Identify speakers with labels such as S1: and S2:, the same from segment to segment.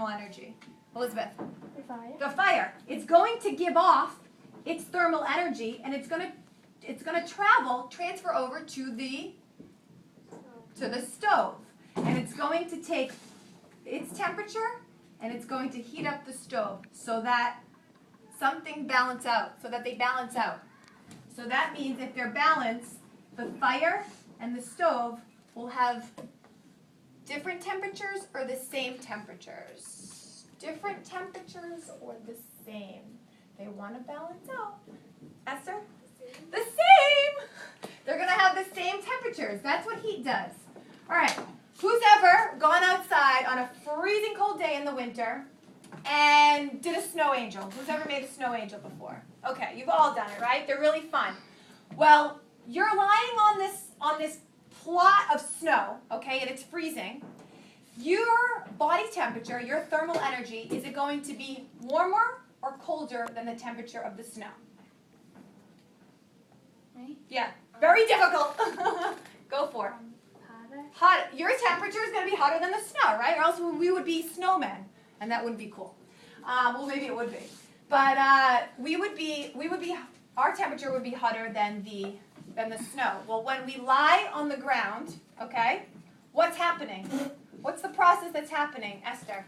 S1: thermal energy? Elizabeth?
S2: The fire.
S1: The fire. It's going to give off its thermal energy, and it's going to transfer over to the stove. And it's going to take its temperature, and it's going to heat up the stove so that they balance out. So that means if they're balanced, the fire and the stove will have different temperatures or the same temperatures. Different temperatures or the same. They want to balance out. Esther? The same! They're going to have the same temperatures. That's what heat does. All right. Who's ever gone outside on a freezing cold day in the winter and did a snow angel? Who's ever made a snow angel before? Okay, you've all done it, right? They're really fun. Well, you're lying on this plot of snow, okay, and it's freezing. Your body temperature, your thermal energy, is it going to be warmer or colder than the temperature of the snow?
S2: Right?
S1: Yeah, very difficult. Go for it.
S2: Hotter.
S1: Your temperature is going to be hotter than the snow, right? Or else we would be snowmen, and that wouldn't be cool. Well, maybe it would be, but our temperature would be hotter than the snow. Well, when we lie on the ground, okay, what's happening? What's the process that's happening, Esther?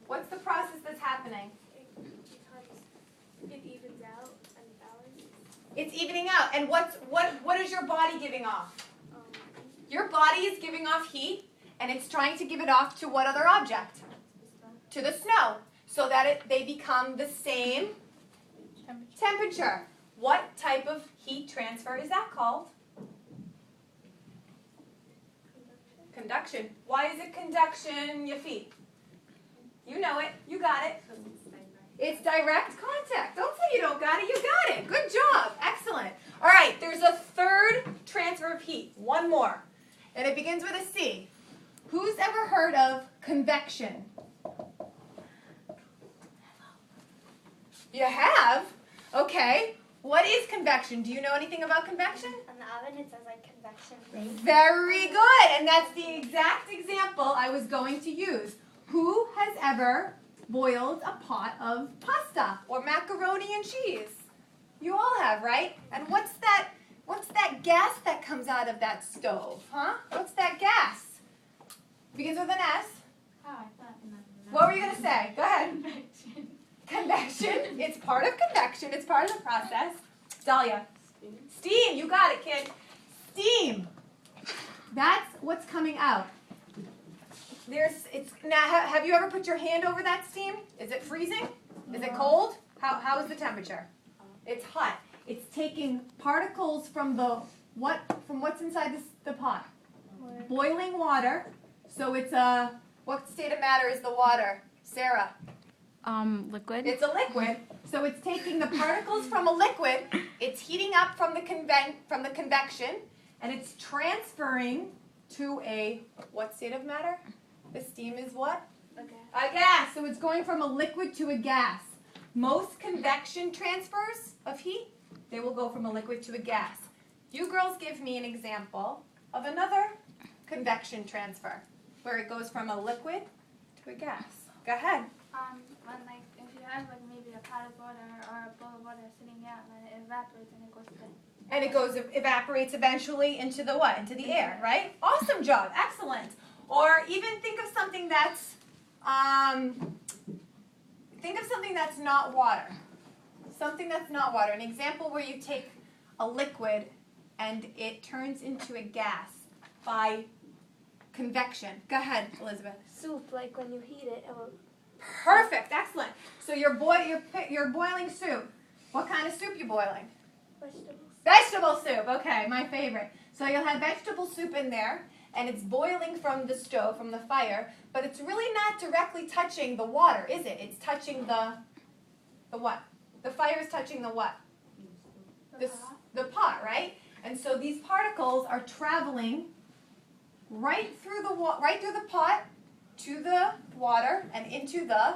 S1: What's the process that's happening?
S2: It evens out and balances.
S1: It's evening out, and what is your body giving off? Your body is giving off heat, and it's trying to give it off to what other object? To the snow, so that they become the same temperature. What type of heat transfer is that called? Conduction. Why is it conduction, Yafi? You know it. You got it. It's direct contact. Don't say you don't got it. You got it. Good job. Excellent. All right, there's a third transfer of heat. One more. And it begins with a C. Who's ever heard of convection? You have? Okay. What is convection? Do you know anything about convection?
S2: On the oven it says like convection bake.
S1: Very good. And that's the exact example I was going to use. Who has ever boiled a pot of pasta or macaroni and cheese? You all have, right? And what's that gas that comes out of that stove? Huh? What's that gas? Begins with an S.
S2: Oh, I thought
S1: What were you going to say? Go ahead. Convection. It's part of convection. It's part of the process. Dahlia. Steam. You got it, kid. Steam. That's what's coming out. Have you ever put your hand over that steam? Is it freezing? Is it cold? How is the temperature? It's hot. It's taking particles from what's inside the pot? Boiling water. So it's what state of matter is the water? Sarah.
S3: Liquid.
S1: It's a liquid. So it's taking the particles from a liquid, it's heating up from the convection, and it's transferring to what state of matter? The steam is what? A gas. So it's going from a liquid to a gas. Most convection transfers of heat, they will go from a liquid to a gas. You girls give me an example of another convection transfer, where it goes from a liquid to a gas. Go ahead.
S2: When like if you have like maybe a pot of water or a bowl of water sitting out and then it evaporates and it goes to
S1: Evaporates eventually into the what? Into the air, right? Awesome job. Excellent. Or even think of something that's not water. Something that's not water. An example where you take a liquid and it turns into a gas by convection. Go ahead, Elizabeth.
S2: soup, like when you heat it, it will.
S1: Perfect. Excellent. So you're boiling soup. What kind of soup you boiling?
S2: Vegetables.
S1: Vegetable soup. Okay, my favorite. So you'll have vegetable soup in there, and it's boiling from the stove, from the fire, but it's really not directly touching the water, is it? It's touching the what? The fire is touching the what? The pot, right? And so these particles are traveling right through the pot to the water and into the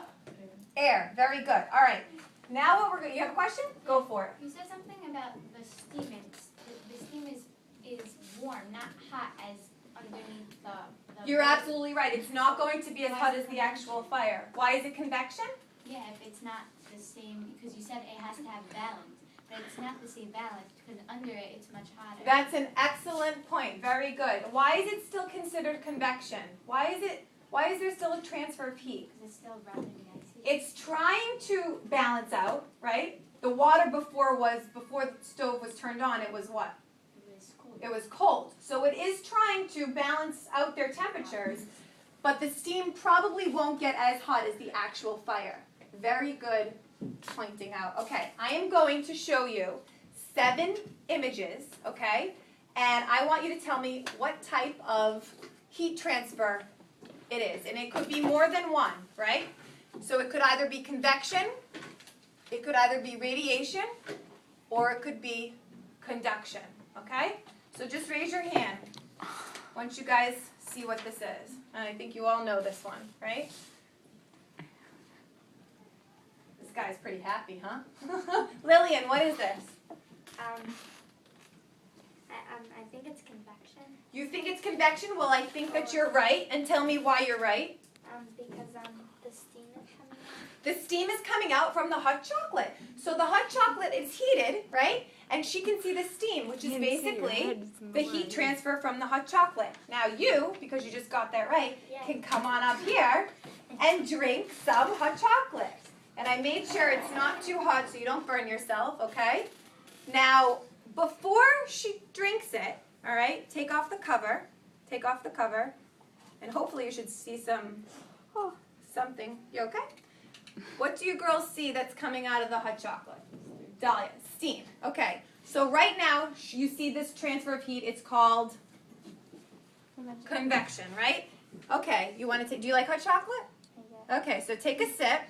S1: air. Very good. All right. Now what we're going. You have a question? Go for it.
S4: You said something about the steam. The steam is warm, not hot as underneath the
S1: You're absolutely right. It's not going to be as hot as the actual fire. Why is it convection?
S4: Yeah, if it's not the same, because you said it has to have balance, but it's not the same balance because under it it's much hotter.
S1: That's an excellent point. Very good. Why is it still considered convection? Why is there still a transfer of heat?
S4: Because it's still running the ice.
S1: It's trying to balance out, right? The water before the stove was turned on, it was what?
S4: It was cool.
S1: It was cold. So it is trying to balance out their temperatures, but the steam probably won't get as hot as the actual fire. Very good pointing out. Okay, I am going to show you 7 images, okay? And I want you to tell me what type of heat transfer it is. And it could be more than one, right? So it could either be convection, it could either be radiation, or it could be conduction, okay? So just raise your hand once you guys see what this is. And I think you all know this one, right? This guy's pretty happy, huh? Lillian, what is this?
S2: I think it's convection.
S1: You think it's convection? Well, I think that you're right. And tell me why you're right.
S2: Because the steam is coming out.
S1: The steam is coming out from the hot chocolate. So the hot chocolate is heated, right? And she can see the steam, which is basically the heat transfer from the hot chocolate. Now you, because you just got that right, can come on up here and drink some hot chocolate. And I made sure it's not too hot so you don't burn yourself, okay? Now, before she drinks it, all right, take off the cover, and hopefully you should see something. You okay? What do you girls see that's coming out of the hot chocolate? Dahlia, steam. Okay, so right now you see this transfer of heat. It's called convection, right? Okay, you want to take, do you like hot chocolate?
S2: Yeah.
S1: Okay, so take a sip.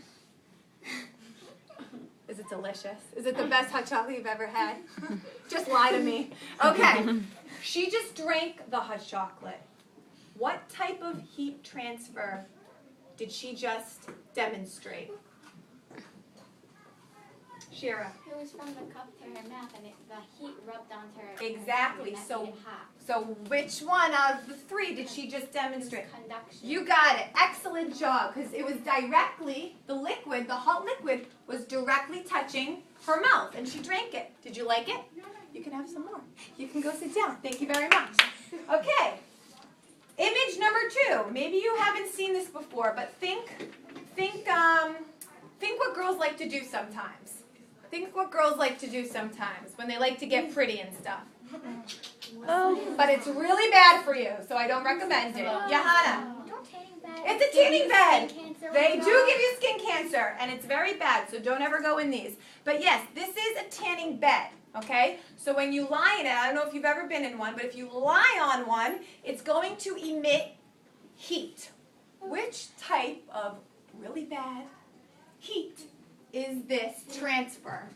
S1: Is it delicious? Is it the best hot chocolate you've ever had? Just lie to me. Okay, she just drank the hot chocolate. What type of heat transfer did she just demonstrate? Shira.
S4: It was from the cup to her mouth, and the heat rubbed onto her.
S1: Exactly.
S4: And that
S1: So,
S4: made it hot.
S1: so which one out of the 3 did she just
S4: It
S1: demonstrate?
S4: was conduction.
S1: You got it. Excellent job, because it was directly, the hot liquid was directly touching her mouth, and she drank it. Did you like it? You can have some more. You can go sit down. Thank you very much. Okay. Image number 2. Maybe you haven't seen this before, but think what girls like to do sometimes. Think what girls like to do sometimes when they like to get pretty and stuff. But it's really bad for you, so I don't recommend it. Johanna.
S2: Don't tanning bed.
S1: It's a tanning bed.
S2: Skin cancer.
S1: They do give you skin cancer, and it's very bad, so don't ever go in these. But yes, this is a tanning bed, okay? So when you lie in it, I don't know if you've ever been in one, but if you lie on one, it's going to emit heat. Which type of really bad heat is this transfer?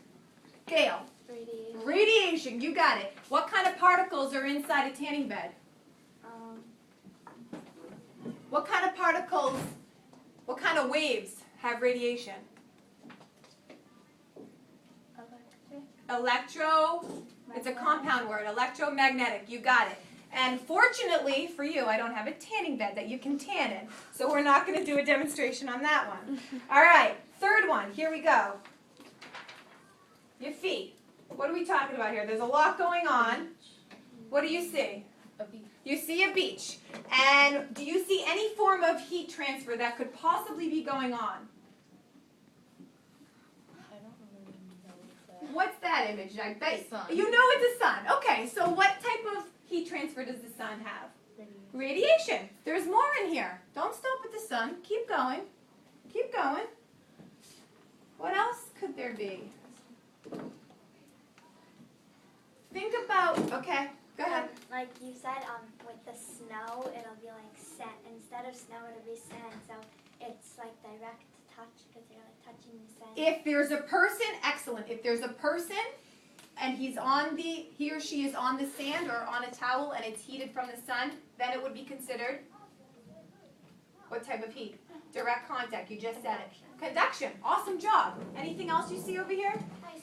S1: Gail.
S2: Radiation.
S1: Radiation, you got it. What kind of particles are inside a tanning bed? What kind of particles, what kind of waves have radiation? Electro, it's a compound word, electromagnetic, you got it. And fortunately for you, I don't have a tanning bed that you can tan in, so we're not going to do a demonstration on that one. All right, third one, here we go. Your feet. What are we talking about here? There's a lot going on. What do you see?
S4: A beach.
S1: You see a beach. And do you see any form of heat transfer that could possibly be going on?
S4: I don't really know
S1: What's that image? I bet
S4: The sun.
S1: you know it's a sun. Okay, so what type of heat transfer does the sun have? Radiation. There's more in here. Don't stop at the sun. Keep going. Keep going. What else could there be? Think about, okay, go ahead.
S2: Like you said, with the snow, it'll be like sand. Instead of snow, it'll be sand. So it's like direct touch because you're like touching the sand.
S1: If there's a person, excellent. If there's a person and he or she is on the sand or on a towel and it's heated from the sun, then it would be considered what type of heat? Direct contact. You just said it. Conduction. Awesome job. Anything else you see over here?
S2: Ice